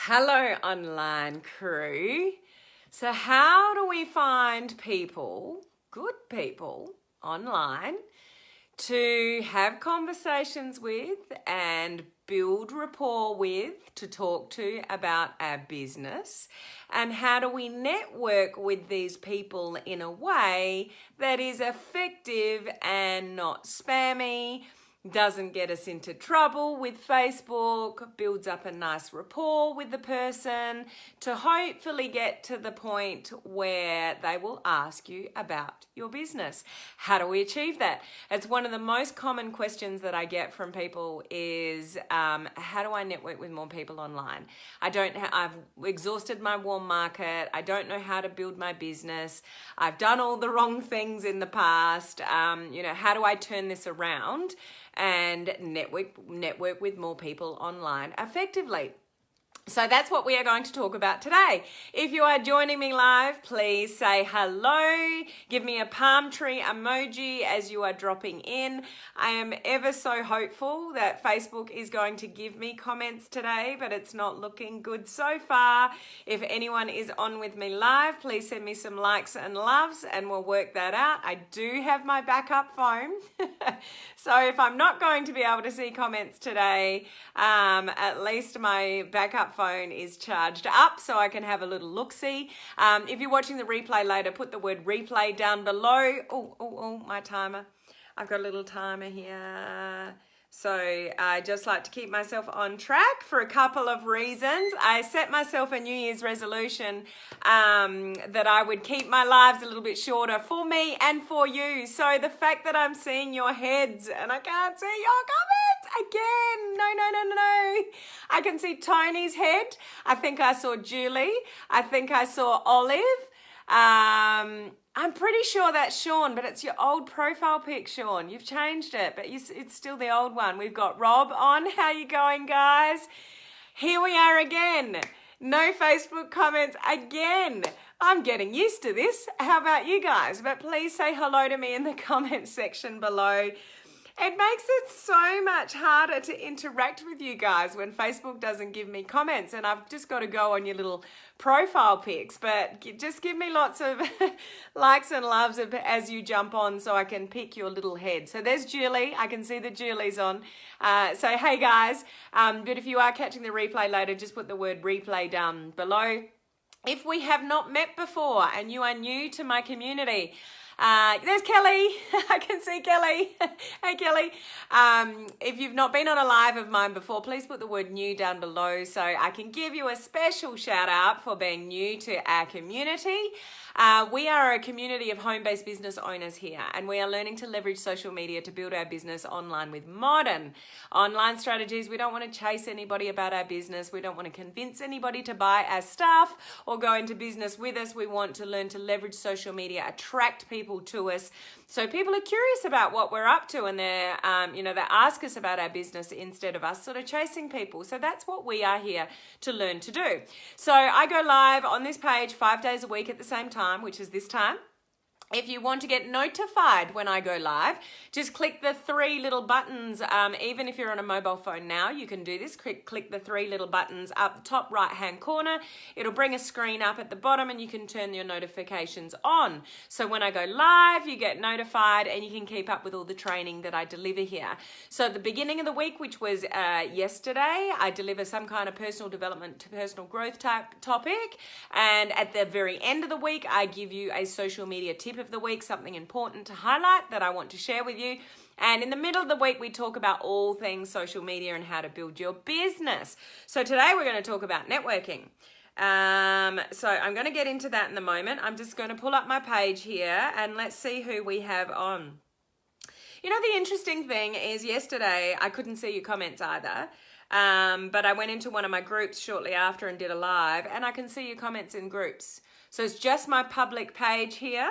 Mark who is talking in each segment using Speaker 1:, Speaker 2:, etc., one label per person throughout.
Speaker 1: Hello, online crew. So how do we find people, good people, online to have conversations with and build rapport with, to talk to about our business? And how do we network with these people in a way that is effective and not spammy, doesn't get us into trouble with Facebook, builds up a nice rapport with the person to hopefully get to the point where they will ask you about your business? How do we achieve that? It's one of the most common questions that I get from people is, how do I network with more people online? I've exhausted my warm market. I don't know how to build my business. I've done all the wrong things in the past. How do I turn this around and network with more people online effectively? So that's what we are going to talk about today. If you are joining me live, please say hello. Give me a palm tree emoji as you are dropping in. I am ever so hopeful that Facebook is going to give me comments today, but it's not looking good so far. If anyone is on with me live, please send me some likes and loves and we'll work that out. I do have my backup phone. So if I'm not going to be able to see comments today, at least my backup phone is charged up so I can have a little look-see. If you're watching the replay later, put the word replay down below. Oh, my timer. I've got a little timer here. So I just like to keep myself on track for a couple of reasons. I set myself a New Year's resolution that I would keep my lives a little bit shorter for me and for you. So the fact that I'm seeing your heads and I can't see your comments again. No. I can see Tony's head. I think I saw Julie. I think I saw Olive. I'm pretty sure that's Sean, but it's your old profile pic, Sean. You've changed it, but it's still the old one. We've got Rob on. How you going, guys? Here we are again. No Facebook comments again. I'm getting used to this. How about you guys? But please say hello to me in the comments section below. It makes it so much harder to interact with you guys when Facebook doesn't give me comments, and I've just got to go on your little profile pics, but just give me lots of likes and loves as you jump on so I can pick your little head. So there's Julie. I can see that Julie's on. So hey guys, but if you are catching the replay later, just put the word replay down below. If we have not met before and you are new to my community, there's Kelly. I can see Kelly. Hey, Kelly. If you've not been on a live of mine before, please put the word new down below so I can give you a special shout out for being new to our community. We are a community of home-based business owners here, and we are learning to leverage social media to build our business online with modern online strategies. We don't want to chase anybody about our business. We don't want to convince anybody to buy our stuff or go into business with us. We want to learn to leverage social media, attract people to us. So people are curious about what we're up to, and they ask us about our business instead of us sort of chasing people. So that's what we are here to learn to do. So I go live on this page 5 days a week at the same time, which is this time. If you want to get notified when I go live, just click the 3 little buttons. Even if you're on a mobile phone now, you can do this. Click the 3 little buttons up the top right-hand corner. It'll bring a screen up at the bottom and you can turn your notifications on. So when I go live, you get notified and you can keep up with all the training that I deliver here. So at the beginning of the week, which was yesterday, I deliver some kind of personal development to personal growth type topic. And at the very end of the week, I give you a social media tip of the week, something important to highlight that I want to share with you. And in the middle of the week, we talk about all things social media and how to build your business. So today we're going to talk about networking. So I'm going to get into that in a moment. I'm just going to pull up my page here and let's see who we have on. You know, the interesting thing is yesterday I couldn't see your comments either. But I went into one of my groups shortly after and did a live, and I can see your comments in groups. So it's just my public page here.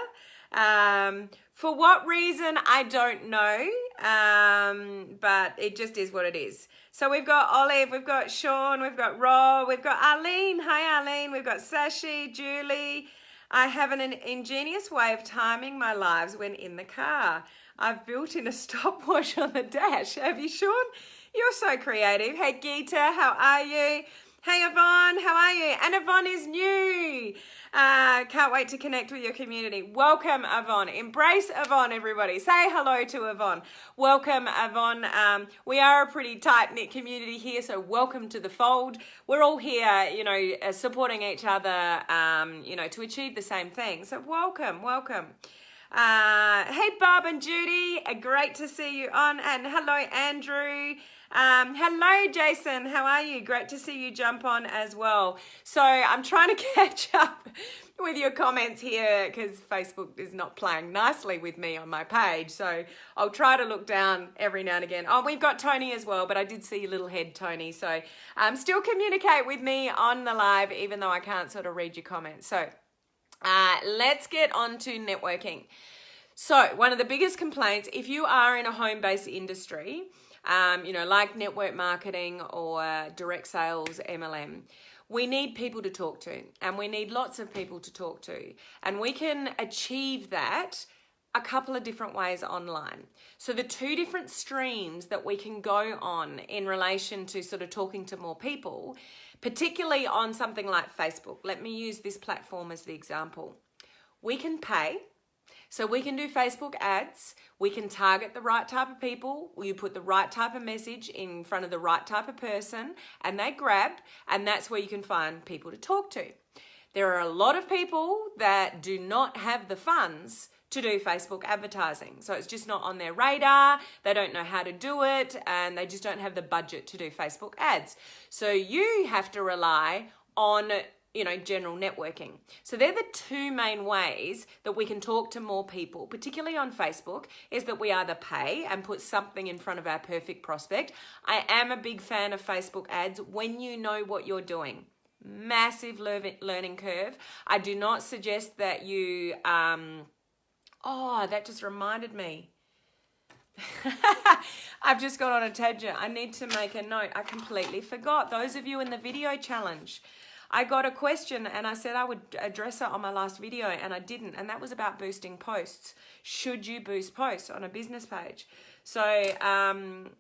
Speaker 1: For what reason, I don't know, but it just is what it is. So we've got Olive, we've got Sean, we've got Rob, we've got Arlene. Hi, Arlene. We've got Sashi, Julie. I have an ingenious way of timing my lives when in the car. I've built in a stopwatch on the dash. Have you, Sean? You're so creative. Hey, Geeta, how are you? Hey Yvonne, how are you? And Yvonne is new. Can't wait to connect with your community. Welcome Yvonne. Embrace Yvonne, everybody. Say hello to Yvonne. Welcome Yvonne. We are a pretty tight-knit community here, so welcome to the fold. We're all here, you know, supporting each other, you know, to achieve the same thing. So welcome. Hey Bob and Judy, great to see you on, and hello Andrew. Hello Jason, how are you? Great to see you jump on as well. So I'm trying to catch up with your comments here because Facebook is not playing nicely with me on my page. So I'll try to look down every now and again. Oh, we've got Tony as well, but I did see your little head, Tony. So still communicate with me on the live, even though I can't sort of read your comments. So let's get on to networking. So one of the biggest complaints, if you are in a home-based industry, you know, like network marketing or direct sales, MLM, we need people to talk to, and we need lots of people to talk to. And we can achieve that a couple of different ways online. So the two different streams that we can go on in relation to sort of talking to more people, particularly on something like Facebook. Let me use this platform as the example. We can pay. So we can do Facebook ads, we can target the right type of people, you put the right type of message in front of the right type of person, and they grab, and that's where you can find people to talk to. There are a lot of people that do not have the funds to do Facebook advertising. So it's just not on their radar, they don't know how to do it, and they just don't have the budget to do Facebook ads. So you have to rely on, you know, general networking. So they're the two main ways that we can talk to more people, particularly on Facebook, is that we either pay and put something in front of our perfect prospect. I am a big fan of Facebook ads when you know what you're doing. Massive learning curve. I do not suggest that you, oh, that just reminded me. I've just got on a tangent. I need to make a note. I completely forgot. Those of you in the video challenge, I got a question and I said I would address it on my last video and I didn't, and that was about boosting posts. Should you boost posts on a business page? So I'm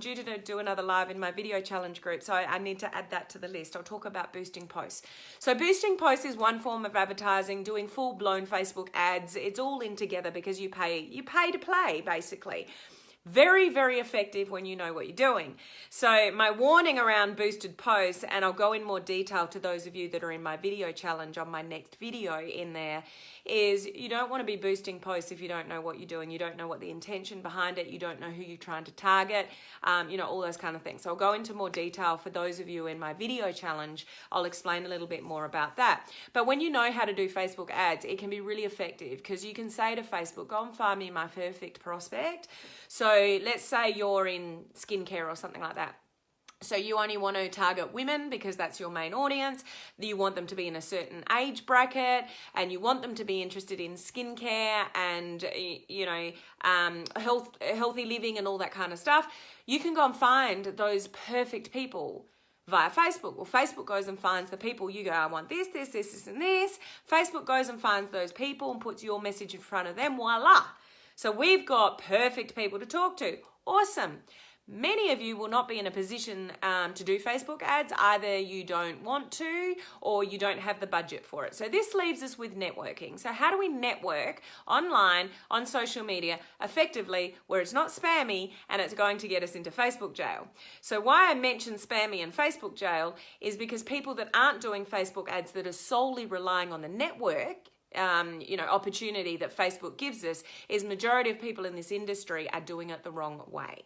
Speaker 1: due to do another live in my video challenge group, so I need to add that to the list. I'll talk about boosting posts. So boosting posts is one form of advertising, doing full-blown Facebook ads. It's all in together because you pay to play, basically. Very, very effective when you know what you're doing. So my warning around boosted posts, and I'll go in more detail to those of you that are in my video challenge on my next video in there, is you don't want to be boosting posts if you don't know what you're doing, you don't know what the intention behind it, you don't know who you're trying to target, you know, all those kind of things. So I'll go into more detail for those of you in my video challenge. I'll explain a little bit more about that. But when you know how to do Facebook ads, it can be really effective because you can say to Facebook, go and find me my perfect prospect. So let's say you're in skincare or something like that. So you only want to target women because that's your main audience. You want them to be in a certain age bracket and you want them to be interested in skincare and, you know, healthy living and all that kind of stuff. You can go and find those perfect people via Facebook. Well, Facebook goes and finds the people. You go, I want this, this, this, this, and this. Facebook goes and finds those people and puts your message in front of them. Voila. So we've got perfect people to talk to. Awesome. Many of you will not be in a position to do Facebook ads. Either you don't want to or you don't have the budget for it. So this leaves us with networking. So how do we network online, on social media, effectively where it's not spammy and it's going to get us into Facebook jail? So why I mention spammy and Facebook jail is because people that aren't doing Facebook ads that are solely relying on the network, you know, opportunity that Facebook gives us, is majority of people in this industry are doing it the wrong way.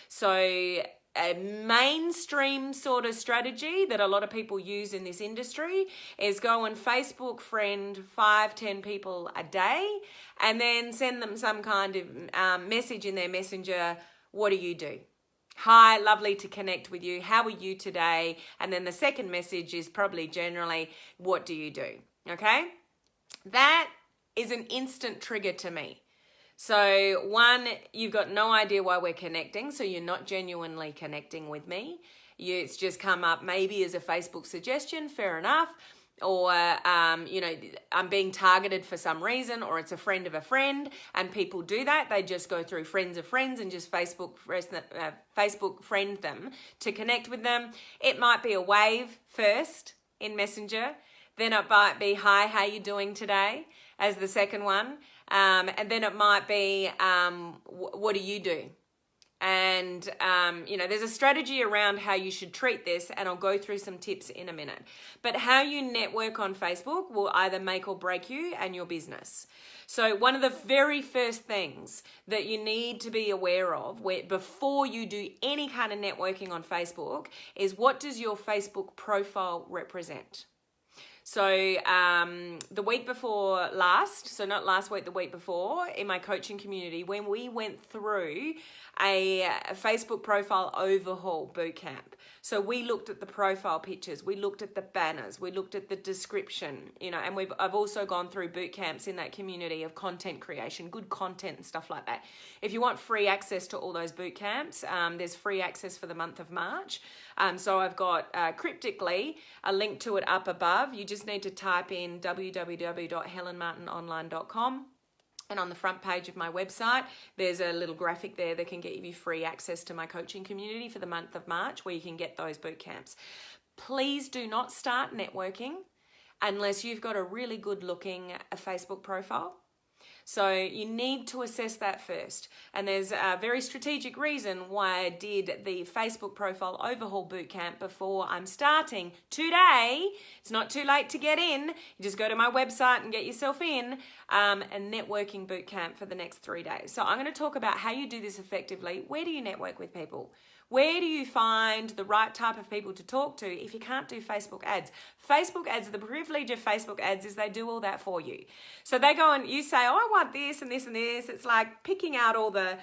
Speaker 1: So a mainstream sort of strategy that a lot of people use in this industry is go and Facebook friend 5-10 people a day and then send them some kind of message in their messenger. What do you do? Hi, lovely to connect with you. How are you today? And then the second message is probably generally, what do you do? Okay? That is an instant trigger to me. So one, you've got no idea why we're connecting, so you're not genuinely connecting with me. It's just come up maybe as a Facebook suggestion, fair enough. or I'm being targeted for some reason, or it's a friend of a friend, and people do that. They just go through friends of friends and just Facebook friend them to connect with them. It might be a wave first in Messenger, then it might be, hi, how you doing today, as the second one, and then it might be, what do you do? And, there's a strategy around how you should treat this, and I'll go through some tips in a minute. But how you network on Facebook will either make or break you and your business. So one of the very first things that you need to be aware of before you do any kind of networking on Facebook is, what does your Facebook profile represent? So the week before last, so not last week, the week before, in my coaching community, when we went through a Facebook profile overhaul bootcamp. So we looked at the profile pictures, we looked at the banners, we looked at the description, and I've also gone through boot camps in that community of content creation, good content and stuff like that. If you want free access to all those boot camps, there's free access for the month of March. So I've got cryptically a link to it up above. You just need to type in www.helenmartinonline.com. And on the front page of my website, there's a little graphic there that can get you free access to my coaching community for the month of March, where you can get those boot camps. Please do not start networking unless you've got a really good looking Facebook profile. So you need to assess that first. And there's a very strategic reason why I did the Facebook profile overhaul bootcamp before I'm starting today. It's not too late to get in. You just go to my website and get yourself in, a networking bootcamp for the next 3 days. So I'm going to talk about how you do this effectively. Where do you network with people? Where do you find the right type of people to talk to if you can't do Facebook ads? Facebook ads, the privilege of Facebook ads is they do all that for you. So they go and you say, oh, I want this and this and this. It's like picking out all the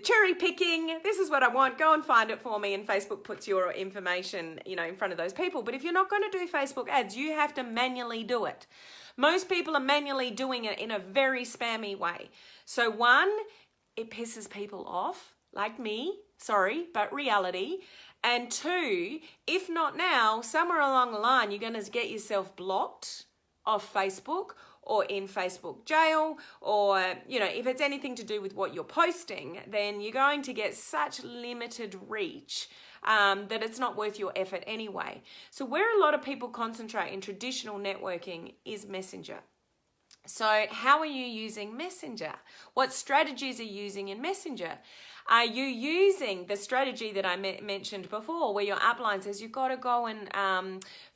Speaker 1: cherry picking. This is what I want. Go and find it for me. And Facebook puts your information, in front of those people. But if you're not going to do Facebook ads, you have to manually do it. Most people are manually doing it in a very spammy way. So one, it pisses people off, like me. Sorry, but reality. And two, if not now, somewhere along the line, you're going to get yourself blocked off Facebook or in Facebook jail, or, if it's anything to do with what you're posting, then you're going to get such limited reach that it's not worth your effort anyway. So where a lot of people concentrate in traditional networking is Messenger. So how are you using Messenger? What strategies are you using in Messenger? Are you using the strategy that I mentioned before, where your upline says you've got to go and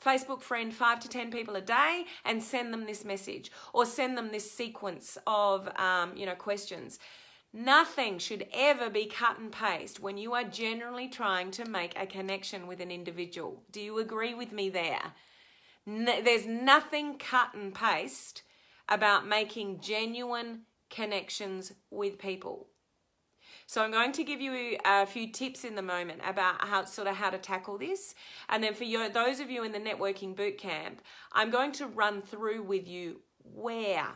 Speaker 1: Facebook friend 5 to 10 people a day and send them this message, or send them this sequence of questions? Nothing should ever be cut and paste when you are generally trying to make a connection with an individual. Do you agree with me there? There's nothing cut and paste about making genuine connections with people. So I'm going to give you a few tips in the moment about how to tackle this. And then for those of you in the networking bootcamp, I'm going to run through with you where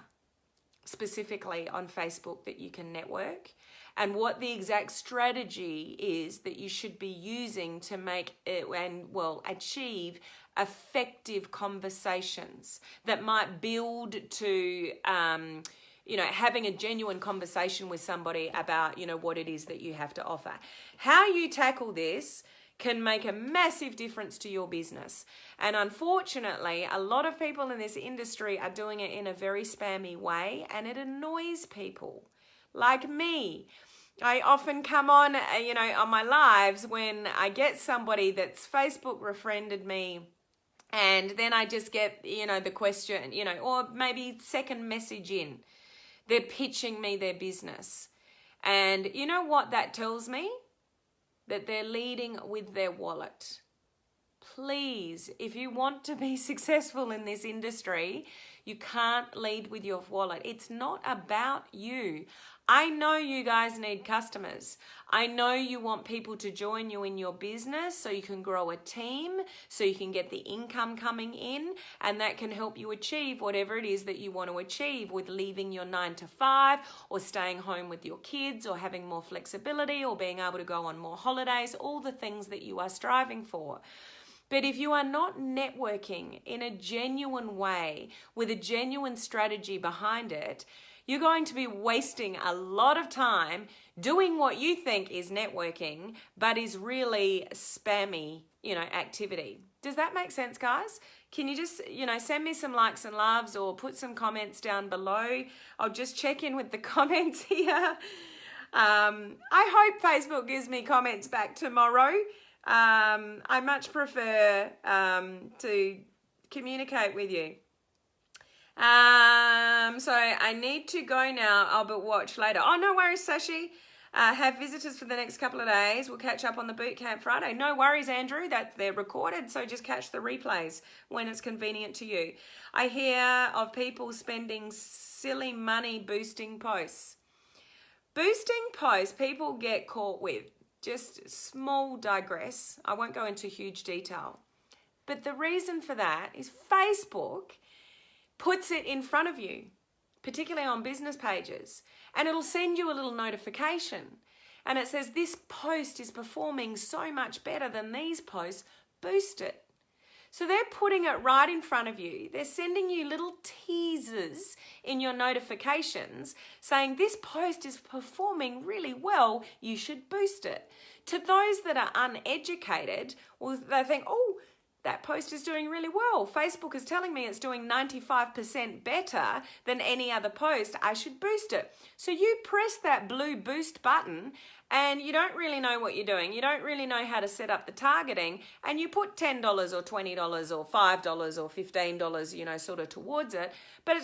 Speaker 1: specifically on Facebook that you can network, and what the exact strategy is that you should be using to make it achieve effective conversations that might build to having a genuine conversation with somebody about what it is that you have to offer. How you tackle this can make a massive difference to your business. And unfortunately, a lot of people in this industry are doing it in a very spammy way, and it annoys people like me. I often come on, on my lives when I get somebody that's Facebook refriended me, and then I just get, the question, or maybe second message in. They're pitching me their business. And you know what that tells me? That they're leading with their wallet. Please, if you want to be successful in this industry, you can't lead with your wallet. It's not about you. I know you guys need customers. I know you want people to join you in your business so you can grow a team, so you can get the income coming in, and that can help you achieve whatever it is that you want to achieve with leaving your 9 to 5, or staying home with your kids, or having more flexibility, or being able to go on more holidays, all the things that you are striving for. But if you are not networking in a genuine way with a genuine strategy behind it, you're going to be wasting a lot of time doing what you think is networking, but is really spammy, activity. Does that make sense, guys? Can you just, send me some likes and loves or put some comments down below? I'll just check in with the comments here. I hope Facebook gives me comments back tomorrow. I much prefer to communicate with you. So I need to go now. I'll watch later. Oh, no worries, Sashi. Have visitors for the next couple of days. We'll catch up on the boot camp Friday. No worries, Andrew. They're recorded, so just catch the replays when it's convenient to you. I hear of people spending silly money boosting posts. Boosting posts, people get caught with. Just small digress. I won't go into huge detail. But the reason for that is Facebook puts it in front of you, particularly on business pages, and it'll send you a little notification. And it says, this post is performing so much better than these posts, boost it. So they're putting it right in front of you. They're sending you little teasers in your notifications saying this post is performing really well, you should boost it. To those that are uneducated, well, they think, oh, that post is doing really well. Facebook is telling me it's doing 95% better than any other post. I should boost it. So you press that blue boost button and you don't really know what you're doing. You don't really know how to set up the targeting, and you put $10 or $20 or $5 or $15, sort of towards it. But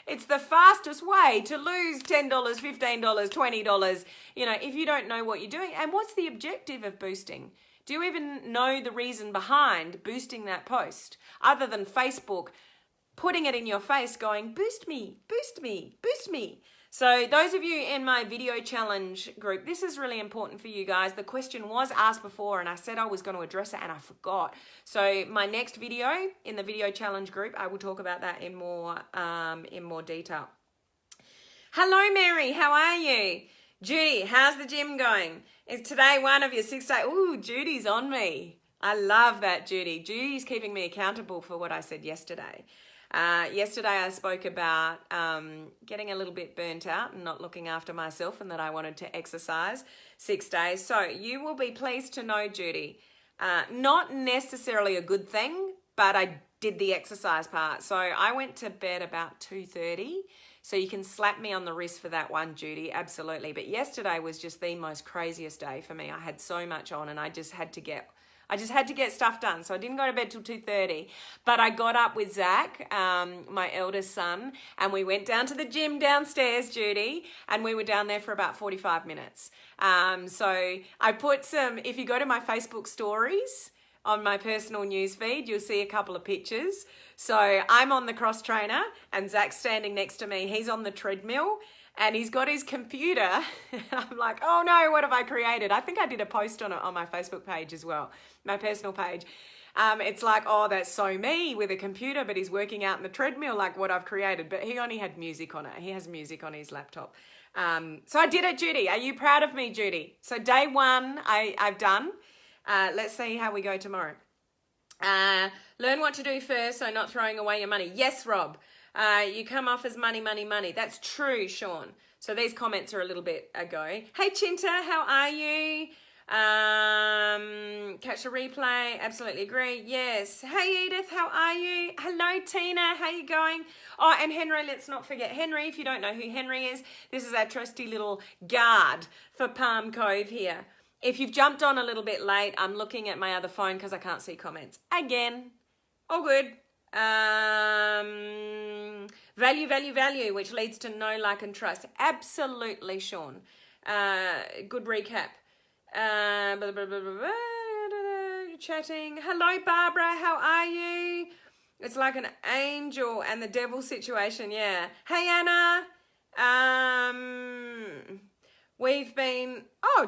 Speaker 1: it's the fastest way to lose $10, $15, $20, if you don't know what you're doing. And what's the objective of boosting? Do you even know the reason behind boosting that post, other than Facebook putting it in your face going, boost me, boost me, boost me? So those of you in my video challenge group, this is really important for you guys. The question was asked before and I said I was going to address it and I forgot. So my next video in the video challenge group, I will talk about that in more detail. Hello, Mary. How are you? Judy, how's the gym going? Is today one of your 6 days? Ooh, Judy's on me. I love that, Judy. Judy's keeping me accountable for what I said yesterday. Yesterday I spoke about getting a little bit burnt out and not looking after myself, and that I wanted to exercise 6 days. So you will be pleased to know, Judy, not necessarily a good thing, but I did the exercise part. So I went to bed about 2:30. So you can slap me on the wrist for that one, Judy, absolutely. But yesterday was just the most craziest day for me. I had so much on and I just had to get stuff done. So I didn't go to bed till 2:30, but I got up with Zach, my eldest son, and we went down to the gym downstairs, Judy, and we were down there for about 45 minutes. So I put if you go to my Facebook stories on my personal news feed, you'll see a couple of pictures. So I'm on the cross trainer and Zach's standing next to me. He's on the treadmill and he's got his computer. I'm like, oh no, what have I created? I think I did a post on it on my Facebook page as well, my personal page. It's like, oh, that's so me with a computer, but he's working out in the treadmill like what I've created. But he only had music on it. He has music on his laptop. So I did it, Judy. Are you proud of me, Judy? So day one, I've done. Let's see how we go tomorrow. Learn what to do first, so not throwing away your money. Yes, Rob. You come off as money, money, money. That's true, Sean. So these comments are a little bit ago. Hey, Chinta, how are you? Catch a replay. Absolutely agree. Yes. Hey, Edith, how are you? Hello, Tina. How you going? Oh, and Henry, let's not forget Henry. If you don't know who Henry is, this is our trusty little guard for Palm Cove here. If you've jumped on a little bit late, I'm looking at my other phone because I can't see comments. Again, all good. Value, value, value, which leads to know, like, and trust. Absolutely, Sean. Good recap. Chatting. Hello, Barbara. How are you? It's like an angel and the devil situation. Yeah. Hey, Anna.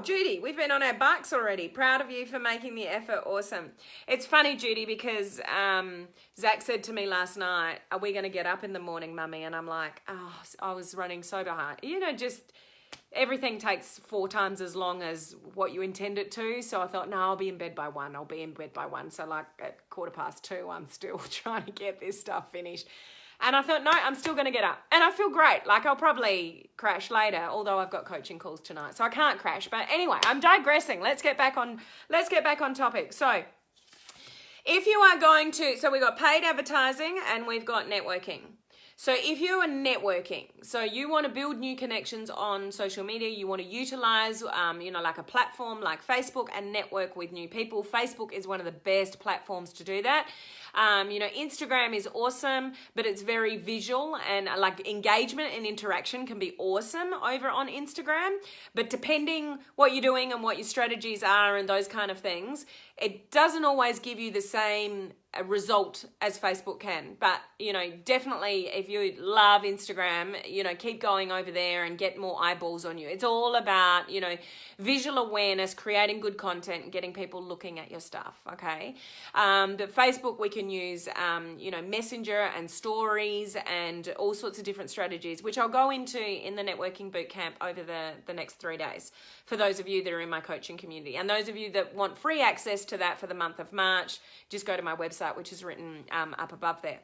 Speaker 1: Judy, we've been on our bikes already. Proud of you for making the effort. Awesome. It's funny, Judy, because Zach said to me last night, are we going to get up in the morning, Mummy? And I'm like, oh, I was running so behind. everything takes 4 times as long as what you intend it to. So I thought, no, I'll be in bed by 1. So like at 2:15, I'm still trying to get this stuff finished. And I thought, no, I'm still going to get up. And I feel great. Like, I'll probably crash later, although I've got coaching calls tonight. So I can't crash. But anyway, I'm digressing. Let's get back on topic. So if you are going to, so we've got paid advertising and we've got networking. So if you are networking, so you want to build new connections on social media, you want to utilize, like a platform like Facebook and network with new people. Facebook is one of the best platforms to do that. Instagram is awesome, but it's very visual, and like engagement and interaction can be awesome over on Instagram. But depending what you're doing and what your strategies are and those kind of things, it doesn't always give you the same result as Facebook can. But, definitely if you love Instagram, keep going over there and get more eyeballs on you. It's all about, visual awareness, creating good content, and getting people looking at your stuff, okay? But Facebook, we can use, Messenger and stories and all sorts of different strategies, which I'll go into in the networking bootcamp over the next 3 days for those of you that are in my coaching community. And those of you that want free access to that for the month of March, just go to my website, which is written up above there.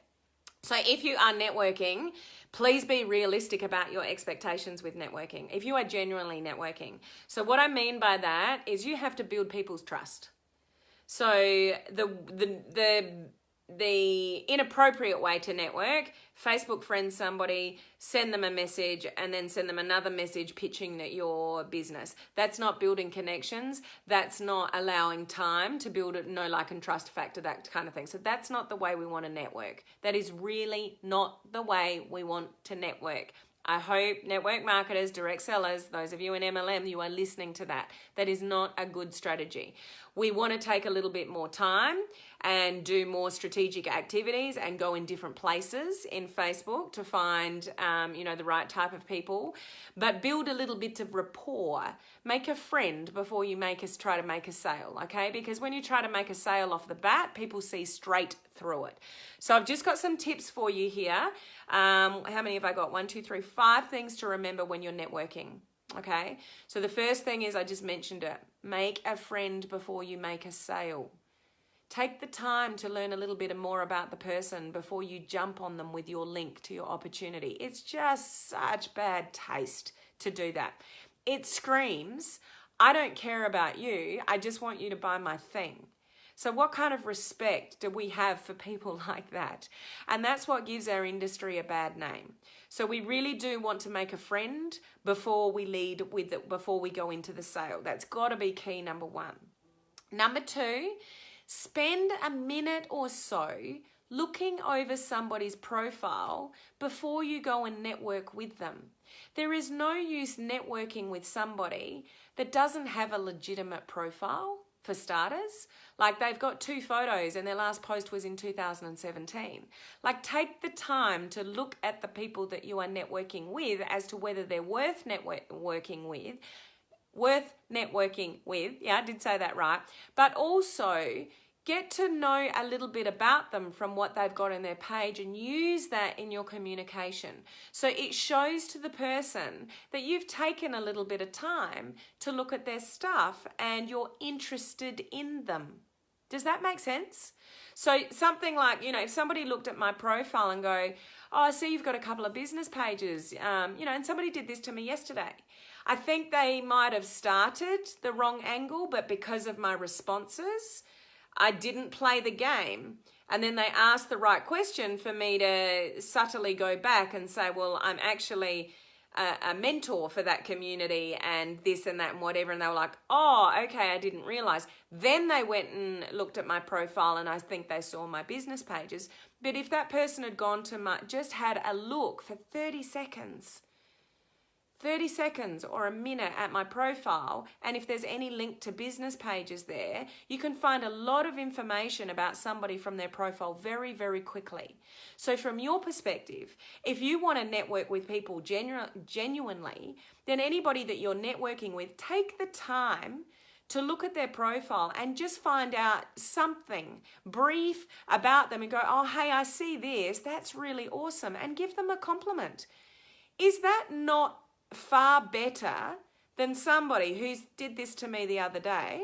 Speaker 1: So if you are networking, please be realistic about your expectations with networking. If you are genuinely networking. So what I mean by that is you have to build people's trust. So the inappropriate way to network, Facebook friend somebody, send them a message, and then send them another message pitching that your business. That's not building connections. That's not allowing time to build a know, like, and trust factor, that kind of thing. So that's not the way we want to network. That is really not the way we want to network. I hope network marketers, direct sellers, those of you in MLM, you are listening to that. That is not a good strategy. We want to take a little bit more time and do more strategic activities and go in different places in Facebook to find, the right type of people, but build a little bit of rapport. Make a friend before you try to make a sale, okay? Because when you try to make a sale off the bat, people see straight through it. So I've just got some tips for you here. How many have I got? 1, 2, 3, 5 things to remember when you're networking. Okay, so the first thing is, I just mentioned it, make a friend before you make a sale. Take the time to learn a little bit more about the person before you jump on them with your link to your opportunity. It's just such bad taste to do that. It screams, I don't care about you, I just want you to buy my thing. So what kind of respect do we have for people like that? And that's what gives our industry a bad name. So we really do want to make a friend before we go into the sale. That's got to be key number 1. Number 2, spend a minute or so looking over somebody's profile before you go and network with them. There is no use networking with somebody that doesn't have a legitimate profile. For starters, like they've got 2 photos and their last post was in 2017. Like, take the time to look at the people that you are networking with as to whether they're worth networking with. Yeah, I did say that right. But also get to know a little bit about them from what they've got on their page and use that in your communication. So it shows to the person that you've taken a little bit of time to look at their stuff and you're interested in them. Does that make sense? So something like, if somebody looked at my profile and go, oh, I see you've got a couple of business pages, and somebody did this to me yesterday. I think they might have started the wrong angle, but because of my responses, I didn't play the game. And then they asked the right question for me to subtly go back and say, well, I'm actually a mentor for that community and this and that and whatever. And they were like, oh, okay, I didn't realize. Then they went and looked at my profile and I think they saw my business pages. But if that person had gone to just had a look for 30 seconds or a minute at my profile, and if there's any link to business pages there, you can find a lot of information about somebody from their profile very, very quickly. So from your perspective, if you want to network with people genuinely, then anybody that you're networking with, take the time to look at their profile and just find out something brief about them and go, oh, hey, I see this, that's really awesome, and give them a compliment. Is that not far better than somebody who did this to me the other day.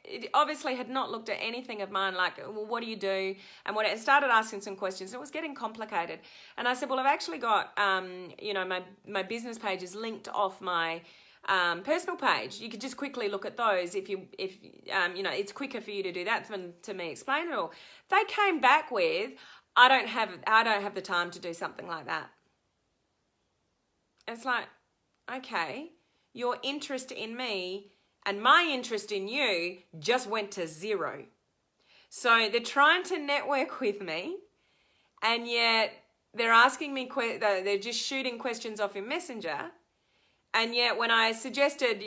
Speaker 1: It obviously had not looked at anything of mine, like, well, what do you do? And I started asking some questions. It was getting complicated. And I said, well, I've actually got, my business page is linked off my personal page. You could just quickly look at those if it's quicker for you to do that than to me explain it all. They came back with, I don't have the time to do something like that. It's like, okay, your interest in me and my interest in you just went to zero. So they're trying to network with me, and yet they're asking me, they're just shooting questions off in Messenger. And yet when I suggested,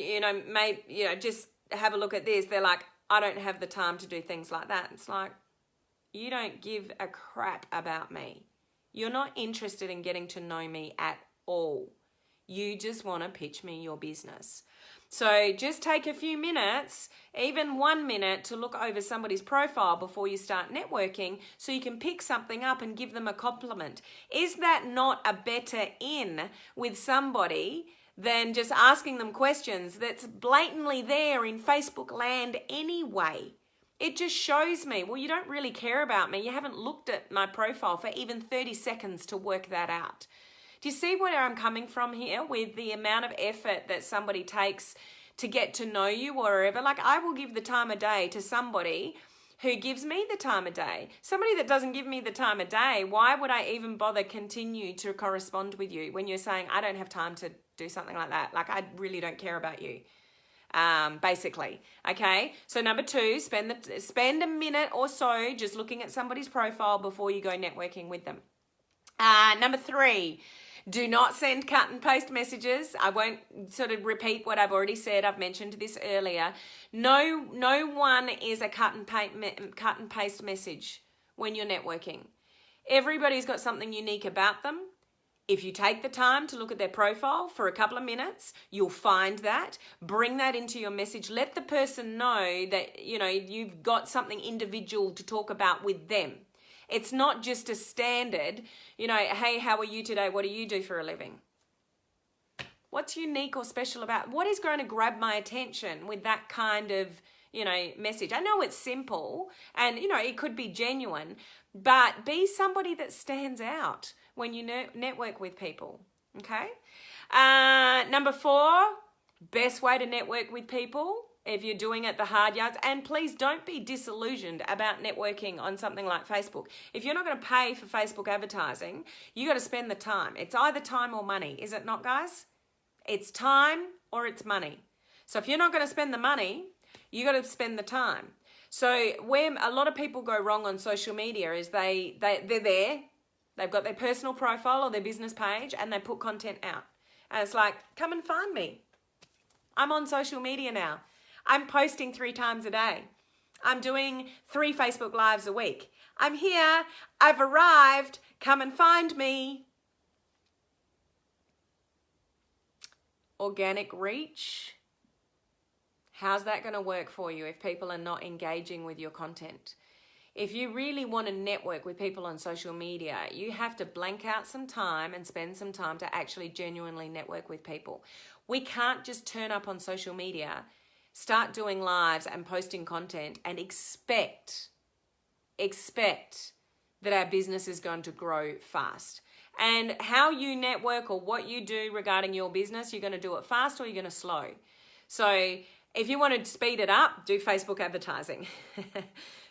Speaker 1: just have a look at this, they're like, I don't have the time to do things like that. It's like, you don't give a crap about me. You're not interested in getting to know me at all. You just want to pitch me your business. So just take a few minutes, even 1 minute, to look over somebody's profile before you start networking so you can pick something up and give them a compliment. Is that not a better in with somebody than just asking them questions that's blatantly there in Facebook land anyway? It just shows me, well, you don't really care about me. You haven't looked at my profile for even 30 seconds to work that out. Do you see where I'm coming from here with the amount of effort that somebody takes to get to know you or wherever? Like, I will give the time of day to somebody who gives me the time of day. Somebody that doesn't give me the time of day, why would I even bother continue to correspond with you when you're saying, I don't have time to do something like that? Like, I really don't care about you. Basically, okay? So number 2, spend a minute or so just looking at somebody's profile before you go networking with them. Number 3, do not send cut and paste messages. I won't sort of repeat what I've already said. I've mentioned this earlier. No one is a cut and paste message when you're networking. Everybody's got something unique about them. If you take the time to look at their profile for a couple of minutes, you'll find that. Bring that into your message. Let the person know that, you've got something individual to talk about with them. It's not just a standard, hey, how are you today? What do you do for a living? What's unique or special about, what is going to grab my attention with that kind of, message? I know it's simple and, it could be genuine, but be somebody that stands out when you network with people, okay? Number 4, best way to network with people, if you're doing it the hard yards, and please don't be disillusioned about networking on something like Facebook. If you're not going to pay for Facebook advertising, you got to spend the time. It's either time or money, is it not, guys? It's time or it's money. So if you're not going to spend the money, you got to spend the time. So where a lot of people go wrong on social media is they're there, they've got their personal profile or their business page, and they put content out. And it's like, come and find me. I'm on social media now. I'm posting 3 times a day. I'm doing 3 Facebook Lives a week. I'm here. I've arrived. Come and find me. Organic reach. How's that going to work for you if people are not engaging with your content? If you really want to network with people on social media, you have to blank out some time and spend some time to actually genuinely network with people. We can't just turn up on social media, start doing lives and posting content and expect that our business is going to grow fast. And how you network or what you do regarding your business, you're going to do it fast or you're going to slow. So if you want to speed it up, do Facebook advertising.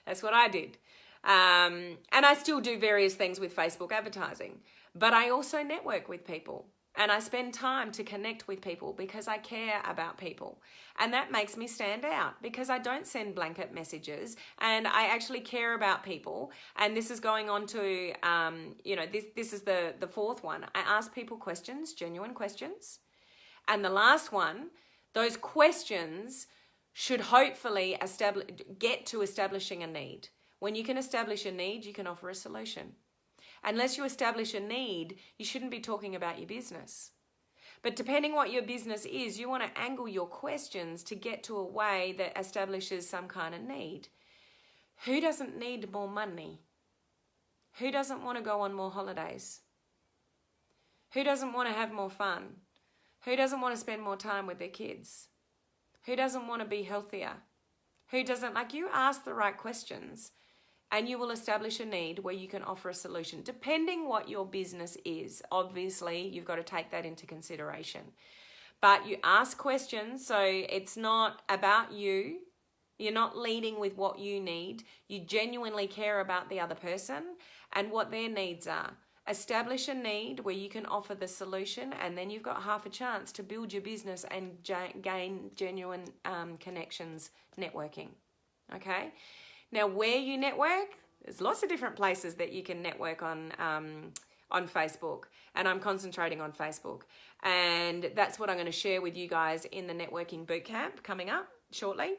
Speaker 1: That's what I did. And I still do various things with Facebook advertising. But I also network with people. And I spend time to connect with people because I care about people. And that makes me stand out because I don't send blanket messages and I actually care about people. And this is going on to, this is the 4th one. I ask people questions, genuine questions. And the last one, those questions should hopefully get to establishing a need. When you can establish a need, you can offer a solution. Unless you establish a need, you shouldn't be talking about your business. But depending what your business is, you want to angle your questions to get to a way that establishes some kind of need. Who doesn't need more money? Who doesn't want to go on more holidays? Who doesn't want to have more fun? Who doesn't want to spend more time with their kids? Who doesn't want to be healthier? Who doesn't, like, you ask the right questions and you will establish a need where you can offer a solution. Depending what your business is, obviously you've got to take that into consideration. But you ask questions, so it's not about you. You're not leading with what you need. You genuinely care about the other person and what their needs are. Establish a need where you can offer the solution, and then you've got half a chance to build your business and gain genuine connections, networking. Okay? Now, where you network, there's lots of different places that you can network on Facebook, and I'm concentrating on Facebook. And that's what I'm going to share with you guys in the networking bootcamp coming up shortly.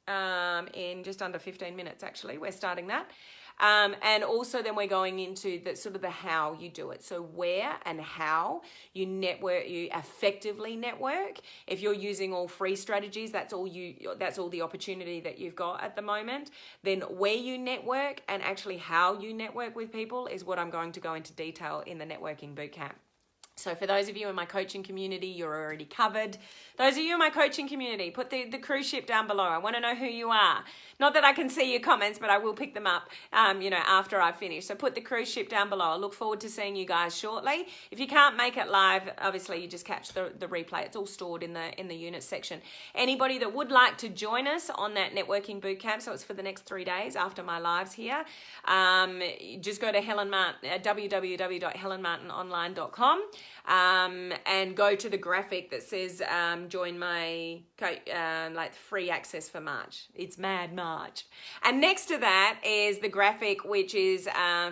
Speaker 1: In just under 15 minutes, actually, we're starting that. And also then we're going into the sort of the how you do it. So where and how you network, you effectively network. If you're using all free strategies, that's all the opportunity that you've got at the moment. Then where you network and actually how you network with people is what I'm going to go into detail in the networking bootcamp. So for those of you in my coaching community, you're already covered. Those of you in my coaching community, put the cruise ship down below. I want to know who you are. Not that I can see your comments, but I will pick them up, after I finish. So put the cruise ship down below. I look forward to seeing you guys shortly. If you can't make it live, obviously you just catch the replay. It's all stored in the units section. Anybody that would like to join us on that networking bootcamp, so it's for the next 3 days after my lives here, just go to www.helenmartinonline.com. And go to the graphic that says join my free access for March. It's Mad March. And next to that is the graphic which is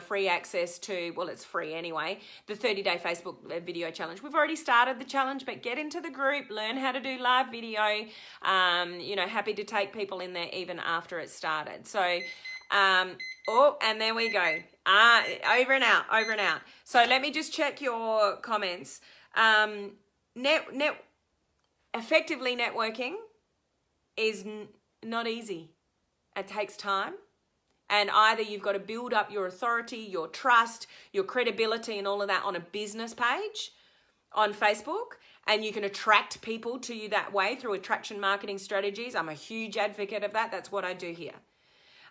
Speaker 1: free access to, well, it's free anyway, the 30-day Facebook video challenge. We've already started the challenge, but get into the group, learn how to do live video. Happy to take people in there even after it's started. So and there we go. Over and out. So let me just check your comments. Effectively networking is not easy. It takes time. And either you've got to build up your authority, your trust, your credibility and all of that on a business page on Facebook, and you can attract people to you that way through attraction marketing strategies. I'm a huge advocate of that. That's what I do here.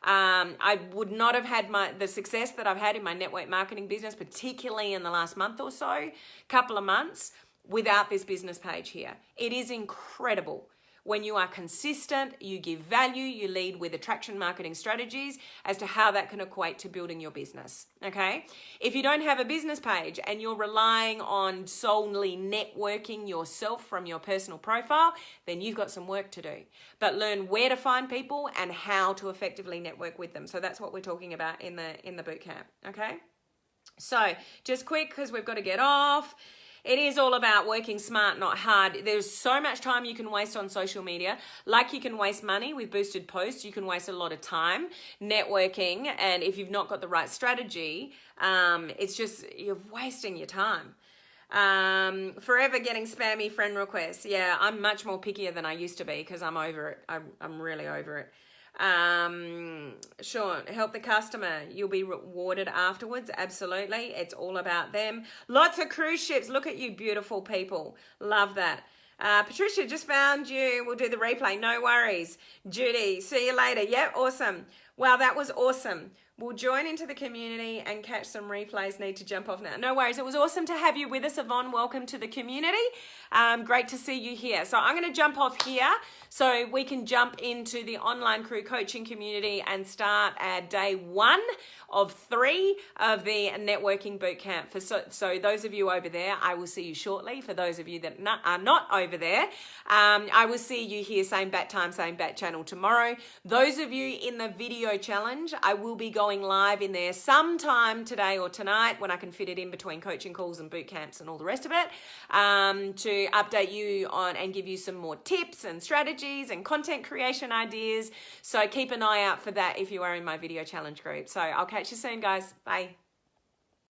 Speaker 1: I would not have had the success that I've had in my network marketing business, particularly in the last month or so, couple of months, without this business page here. It is incredible. When you are consistent, you give value, you lead with attraction marketing strategies as to how that can equate to building your business, okay? If you don't have a business page and you're relying on solely networking yourself from your personal profile, then you've got some work to do. But learn where to find people and how to effectively network with them. So that's what we're talking about in the bootcamp, okay? So just quick, because we've got to get off. It is all about working smart, not hard. There's so much time you can waste on social media. Like you can waste money with boosted posts, you can waste a lot of time networking. And if you've not got the right strategy, it's just, you're wasting your time. Forever getting spammy friend requests. Yeah, I'm much more pickier than I used to be because I'm over it. I'm really over it. Sean, help the customer. You'll be rewarded afterwards. Absolutely. It's all about them. Lots of cruise ships. Look at you, beautiful people. Love that. Patricia, just found you. We'll do the replay. No worries. Judy, see you later. Yep, awesome. Wow, that was awesome. We'll join into the community and catch some replays. Need to jump off now. No worries. It was awesome to have you with us, Yvonne. Welcome to the community. Great to see you here. So I'm going to jump off here so we can jump into the online crew coaching community and start day 1 of 3 of the networking bootcamp. So those of you over there, I will see you shortly. For those of you that are not over there, I will see you here, same bat time, same bat channel tomorrow. Those of you in the video challenge, I will be going live in there sometime today or tonight when I can fit it in between coaching calls and boot camps and all the rest of it, to update you on and give you some more tips and strategies and content creation ideas. So keep an eye out for that if you are in my video challenge group. So I'll catch you soon, guys. Bye.